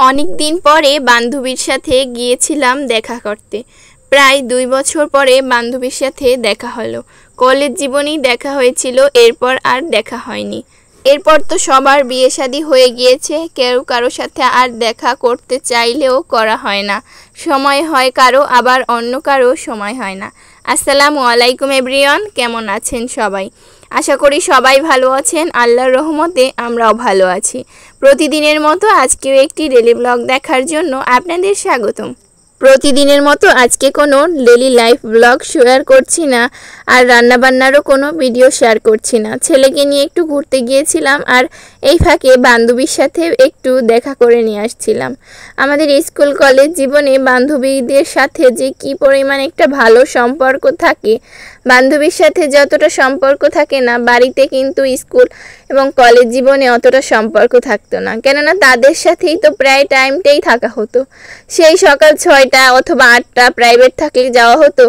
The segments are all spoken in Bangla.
অনেক দিন পরে বান্ধবীর সাথে গিয়েছিলাম দেখা করতে। প্রায় 2 বছর পরে বান্ধবীর সাথে দেখা হলো। কলেজ জীবনেই দেখা হয়েছিল, এরপর আর দেখা হয়নি। এরপর তো সবার বিয়ে শাদী হয়ে গিয়েছে, কেউ কারো সাথে আর দেখা করতে চাইলেও করা হয় না। সময় হয় কারো, আবার অন্য কারো সময় হয় না। আসসালামু আলাইকুম এভরিওয়ান, কেমন আছেন সবাই? আশা করি সবাই ভালো আছেন। আল্লাহর রহমতে আমরাও ভালো আছি। প্রতিদিনের মতো আজকেও একটি ডেলি ব্লগ দেখার জন্য আপনাদের স্বাগতম। প্রতিদিনের মতো আজকে কোনো ডেলি লাইফ ব্লগ শেয়ার করছি না, আর রান্নাবান্নারও কোনো ভিডিও শেয়ার করছি না। ছেলেকে নিয়ে একটু ঘুরতে গিয়েছিলাম, আর এই ফাঁকে বান্ধবীর সাথে একটু দেখা করে নিয়ে আসছিলাম। আমাদের স্কুল কলেজ জীবনে বান্ধবীদের সাথে যে কী পরিমাণ একটা ভালো সম্পর্ক থাকে, বান্ধবীর সাথে যতটা সম্পর্ক থাকে না বাড়িতে, কিন্তু স্কুল এবং কলেজ জীবনে অতটা সম্পর্ক থাকতো না। কেননা তাদের সাথেই তো প্রায় টাইমটাই থাকা হতো। সেই সকাল 6টা অথবা 8টা প্রাইভেট থাকলে যাওয়া হতো,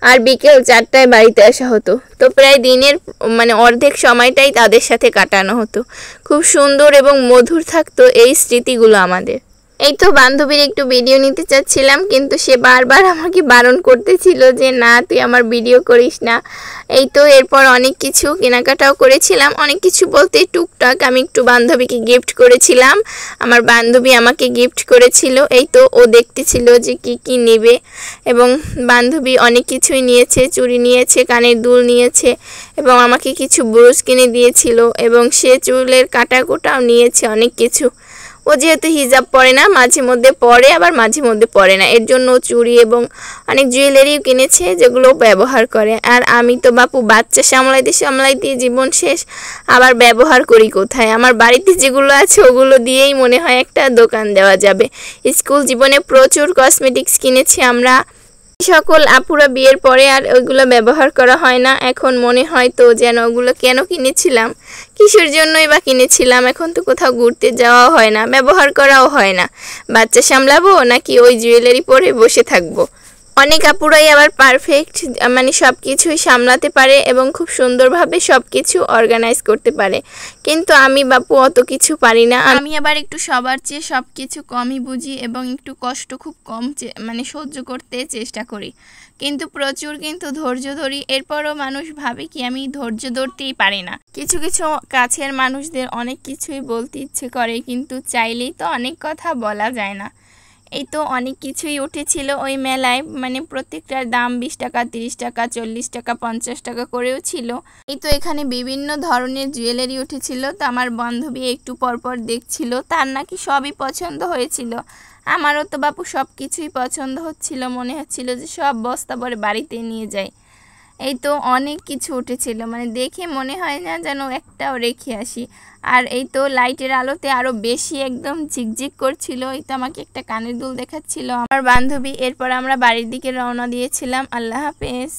আর বিকেল 4টায় বাড়িতে আসা হতো। তো প্রায় দিনের অর্ধেক সময়টাই তাদের সাথে কাটানো হতো। খুব সুন্দর এবং মধুর থাকতো এই স্মৃতিগুলো আমাদের। এই তো বান্ধবীর একটু ভিডিও নিতে চাচ্ছিলাম, কিন্তু সে বারবার আমাকে বারণ করতেছিল যে না, তুই আমার ভিডিও করিস না। এই তো এরপর অনেক কিছু কেনাকাটাও করেছিলাম। অনেক কিছু বলতে টুকটাক আমি একটু বান্ধবীকে গিফট করেছিলাম। আমার বান্ধবী আমাকে গিফট করেছিল। এই তো ও দেখতেছিল যে কি কি নেবে, এবং বান্ধবী অনেক কিছুই নিয়েছে। চুড়ি নিয়েছে, কানের দুল নিয়েছে, এবং আমাকে কিছু ব্রুশ কিনে দিয়েছিল, এবং সে চুলের কাটাকুটাও নিয়েছে অনেক কিছু। ও যেহেতু হিজাব পরে না, মাঝে মধ্যে পরে, আবার মাঝে মধ্যে পরে না, এর জন্য চুড়ি এবং অনেক জুয়েলারিও কিনেছে যেগুলো ব্যবহার করে। আর আমি তো বাপু বাচ্চা সামলাইতে সামলাইতে জীবন শেষ, আবার ব্যবহার করি কোথায়? আমার বাড়িতে যেগুলো আছে ওগুলো দিয়েই মনে হয় একটা দোকান দেওয়া যাবে। স্কুল জীবনে প্রচুর কসমেটিক্স কিনেছি আমরা। সকল আপুরা বিয়ের পরে আর ওইগুলো ব্যবহার করা হয় না। এখন মনে হয় তো যেন ওগুলো কেন কিনেছিলাম, কিসের জন্যই বা কিনেছিলাম। এখন তো কোথাও ঘুরতে যাওয়াও হয় না, ব্যবহার করাও হয় না। বাচ্চা সামলাবো নাকি ওই জুয়েলারি পরে বসে থাকবো? অনেক আপুরাই আবার পারফেক্ট, সব কিছুই সামলাতে পারে এবং খুব সুন্দরভাবে সব কিছু অর্গানাইজ করতে পারে, কিন্তু আমি বাপু অত কিছু পারি না। আমি আবার একটু সবার চেয়ে সব কিছু কমই বুঝি, এবং একটু কষ্ট খুব কম সহ্য করতে চেষ্টা করি, কিন্তু প্রচুর ধৈর্য ধরি। এরপরও মানুষ ভাবে কি আমি ধৈর্য ধরতেই পারি না। কিছু কিছু কাছের মানুষদের অনেক কিছুই বলতে ইচ্ছে করে, কিন্তু চাইলেই তো অনেক কথা বলা যায় না। এই তো অনেক কিছুই উঠেছিল ওই মেলায়, প্রত্যেকটার দাম 20 টাকা, 30 টাকা, 40 টাকা, 50 টাকা করেও ছিল। এই তো এখানে বিভিন্ন ধরনের জুয়েলারি উঠেছিল। তো আমার বান্ধবী একটু পরপর দেখছিল, তার নাকি সবই পছন্দ হয়েছিল। আমারও তো বাপু সব কিছুই পছন্দ হচ্ছিল, মনে হচ্ছিল যে সব বস্তা ভরে বাড়িতে নিয়ে যাই। এই তো অনেক কিছু উঠেছিল, দেখে মনে হয় না যেন একটাও রেখে আসি। আর এই তো লাইটের আলোতে আরো বেশি একদম ঝিকঝিক করছিল। এই তো আমাকে একটা কানের দুল দেখাচ্ছিল আমার বান্ধবী। এরপর আমরা বাড়ির দিকে রওনা দিয়েছিলাম। আল্লাহ হাফেজ।